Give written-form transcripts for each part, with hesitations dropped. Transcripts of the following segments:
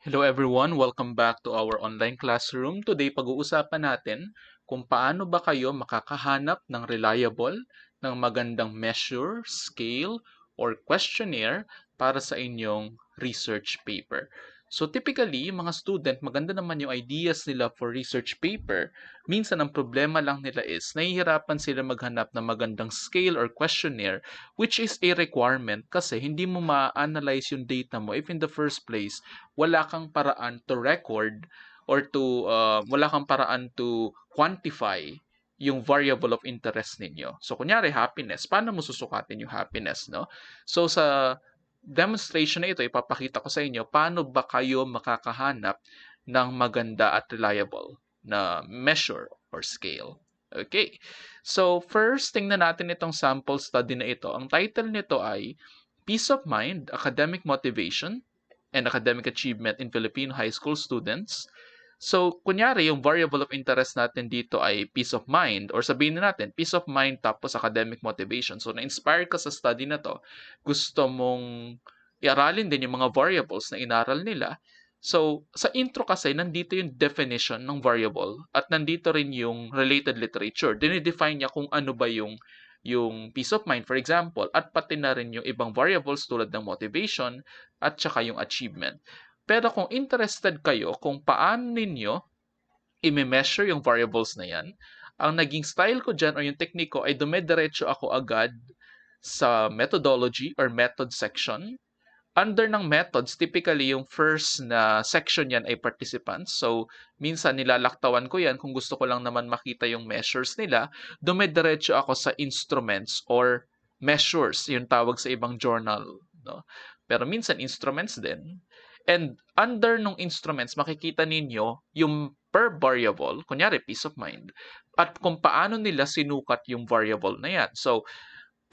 Hello everyone, welcome back to our online classroom. Today pag-uusapan natin kung paano ba kayo makakahanap ng reliable, ng magandang measure, scale, or questionnaire para sa inyong research paper. So typically, mga student, maganda naman yung ideas nila for research paper. Minsan ang problema lang nila is nahihirapan sila maghanap ng magandang scale or questionnaire, which is a requirement kasi hindi mo ma-analyze yung data mo if in the first place wala kang paraan to record or to wala kang paraan to quantify yung variable of interest ninyo. So kunyari happiness, paano mo susukatin yung happiness, no? So sa demonstration na ito, ipapakita ko sa inyo paano ba kayo makakahanap ng maganda at reliable na measure or scale. Okay. So first, tingnan natin itong sample study na ito. Ang title nito ay Peace of Mind, Academic Motivation, and Academic Achievement in Filipino High School Students. So, kunyari, yung variable of interest natin dito ay peace of mind, or sabihin na natin, peace of mind tapos academic motivation. So, na-inspire ka sa study na to, gusto mong iaralin din yung mga variables na inaral nila. So, sa intro kasi, nandito yung definition ng variable at nandito rin yung related literature. Dinidefine niya kung ano ba yung peace of mind, for example, at pati na rin yung ibang variables tulad ng motivation at saka yung achievement. Pero kung interested kayo kung paano ninyo i-measure yung variables na yan, ang naging style ko dyan or yung technique ko ay dumediretso ako agad sa methodology or method section. Under ng methods, typically yung first na section yan ay participants. So, minsan nilalaktawan ko yan kung gusto ko lang naman makita yung measures nila. Dumediretso ako sa instruments or measures, yung tawag sa ibang journal. No? Pero minsan instruments din. And under nung instruments, makikita ninyo yung per variable, kunyari peace of mind, at kung paano nila sinukat yung variable na yan. So,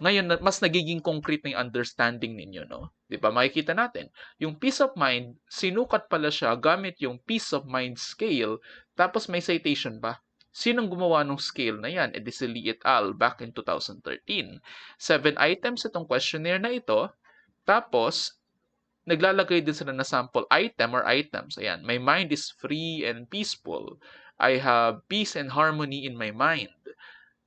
ngayon, mas nagiging concrete na yung understanding ninyo, no? Di ba? Makikita natin, yung peace of mind, sinukat pala siya gamit yung peace of mind scale, tapos may citation ba? Sinong gumawa ng scale na yan? Si Lee et al. Back in 2013. 7 items itong questionnaire na ito, tapos naglalagay din sila na sample item or items. Ayan, my mind is free and peaceful. I have peace and harmony in my mind.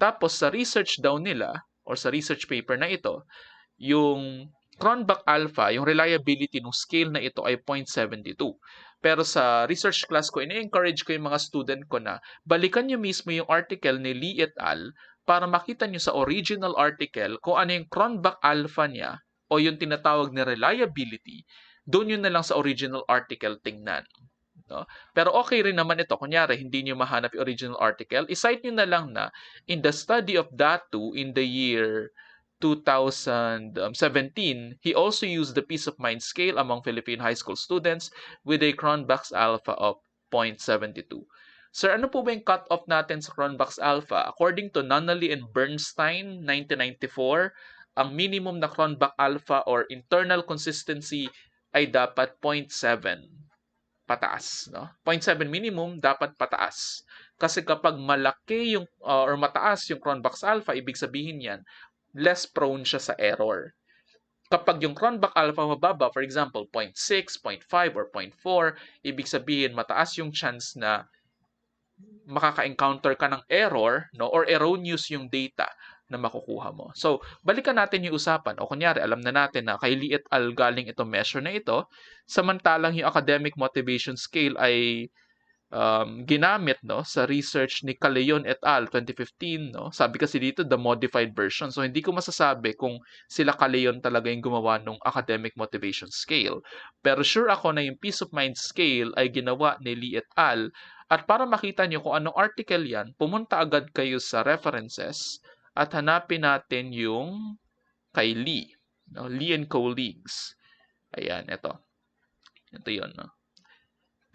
Tapos sa research daw nila, or sa research paper na ito, yung Cronbach alpha, yung reliability ng scale na ito ay 0.72. Pero sa research class ko, ini-encourage ko yung mga student ko na balikan nyo mismo yung article ni Lee et al. Para makita nyo sa original article kung ano yung Cronbach alpha niya o yung tinatawag na reliability, doon yun na lang sa original article tingnan. No? Pero okay rin naman ito. Kunyari, hindi nyo mahanap yung original article. I-cite nyo na lang na in the study of Datu in the year 2017, he also used the peace of mind scale among Philippine high school students with a Cronbach's alpha of 0.72. Sir, ano po ba yung cut-off natin sa Cronbach's alpha? According to Nunnally and Bernstein, 1994, ang minimum na Cronbach alpha or internal consistency ay dapat 0.7 pataas, no? 0.7 minimum dapat pataas. Kasi kapag malaki yung or mataas yung Cronbach's alpha, ibig sabihin yan, less prone siya sa error. Kapag yung Cronbach alpha mababa, for example, 0.6, 0.5, or 0.4, ibig sabihin mataas yung chance na makaka-encounter ka ng error, no, or erroneous yung data na makukuha mo. So, balikan natin yung usapan. O kunyari, alam na natin na kay Lee et al. Galing itong measure na ito, samantalang yung academic motivation scale ay ginamit, no, sa research ni Caleon et al. 2015. No? Sabi kasi dito, the modified version. So, hindi ko masasabi kung sila Caleon talaga yung gumawa ng academic motivation scale. Pero sure ako na yung peace of mind scale ay ginawa ni Lee et al. At para makita nyo kung anong article yan, pumunta agad kayo sa references at hanapin natin yung kay Lee. No? Lee and colleagues. Ayan, ito. Ito yun. No?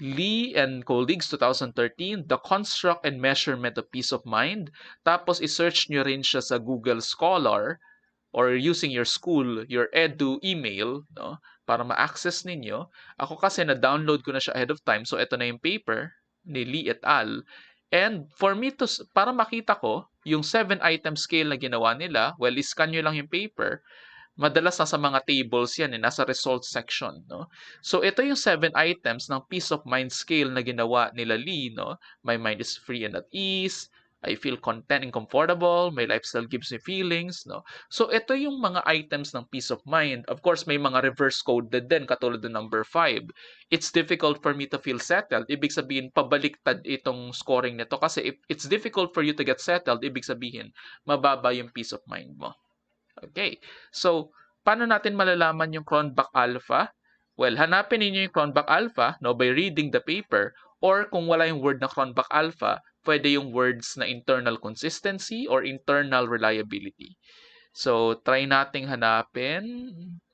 Lee and colleagues 2013, The Construct and Measurement of Peace of Mind. Tapos i-search nyo rin siya sa Google Scholar or using your school, your edu email, no, para ma-access ninyo. Ako kasi na-download ko na siya ahead of time, so ito na yung paper ni Lee et al. And for me to, para makita ko yung 7-item scale na ginawa nila, well, iscan nyo lang yung paper. Madalas nasa mga tables yan, nasa results section, no? So ito yung 7 items ng peace of mind scale na ginawa nila Lee, no? My mind is free and at ease. I feel content and comfortable. My lifestyle gives me feelings, no? So ito yung mga items ng peace of mind. Of course, may mga reverse coded din katulad ng number 5. It's difficult for me to feel settled. Ibig sabihin, pabaliktad itong scoring nito kasi if it's difficult for you to get settled, ibig sabihin, mababa yung peace of mind mo. Okay. So, paano natin malalaman yung Cronbach alpha? Well, hanapin niyo yung Cronbach alpha, no, by reading the paper, or kung wala yung word na Cronbach alpha, pwede yung words na internal consistency or internal reliability. So, try nating hanapin.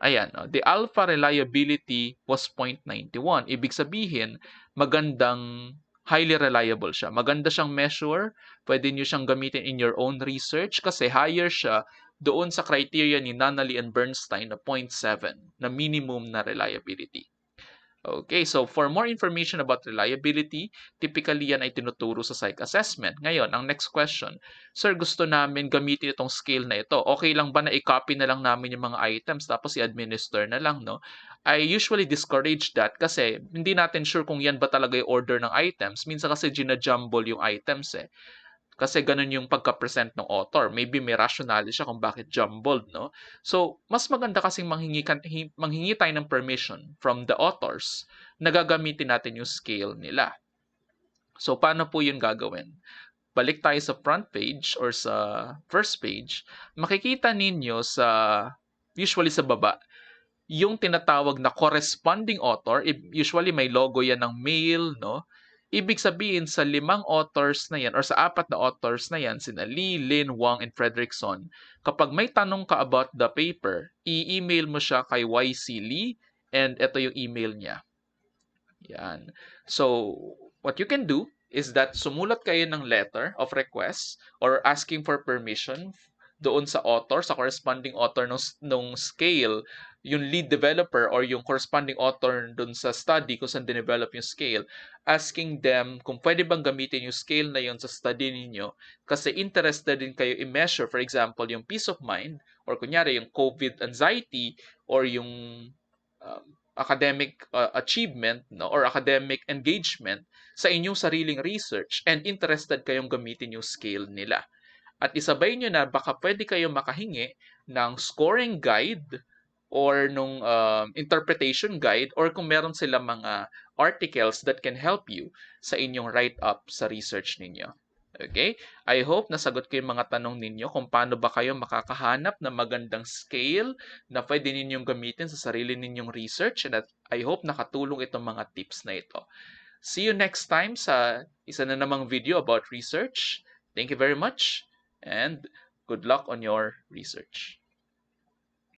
Ayan, the alpha reliability was 0.91. Ibig sabihin, magandang, highly reliable siya. Maganda siyang measure. Pwede nyo siyang gamitin in your own research kasi higher siya doon sa criteria ni Nunnally and Bernstein na 0.7 na minimum na reliability. Okay, so for more information about reliability, typically yan ay tinuturo sa psych assessment. Ngayon, ang next question, Sir, gusto namin gamitin itong scale na ito. Okay lang ba na i-copy na lang namin yung mga items tapos i-administer na lang, no? I usually discourage that kasi hindi natin sure kung yan ba talaga yung order ng items. Minsan kasi ginajumble yung items eh. Kasi ganun yung pagka-present ng author. Maybe may rationale siya kung bakit jumbled, no? So, mas maganda kasing manghingi tayo ng permission from the authors na gagamitin natin yung scale nila. So, paano po yun gagawin? Balik tayo sa front page or sa first page. Makikita ninyo sa, usually sa baba, yung tinatawag na corresponding author. Usually may logo yan ng male, no? Ibig sabihin sa 5 authors na yan or sa 4 na authors na yan, sina Lee, Lin, Wang, and Fredrickson, kapag may tanong ka about the paper, i-email mo siya kay YC Lee and ito yung email niya. Yan. So, what you can do is that sumulat kayo ng letter of request or asking for permission doon sa author, sa corresponding author nung scale, yung lead developer or yung corresponding author doon sa study kung saan dinevelop yung scale, asking them kung pwede bang gamitin yung scale na yun sa study ninyo kasi interested din kayo i-measure, for example, yung peace of mind or kunyari yung COVID anxiety or yung academic achievement, no, or academic engagement sa inyong sariling research and interested kayong gamitin yung scale nila. At isabay nyo na baka pwede kayong makahingi ng scoring guide or nung interpretation guide or kung meron sila mga articles that can help you sa inyong write-up sa research ninyo. Okay? I hope nasagot ko yung mga tanong ninyo kung paano ba kayo makakahanap ng magandang scale na pwede ninyong gamitin sa sarili ninyong research and I hope nakatulong itong mga tips na ito. See you next time sa isa na namang video about research. Thank you very much and good luck on your research.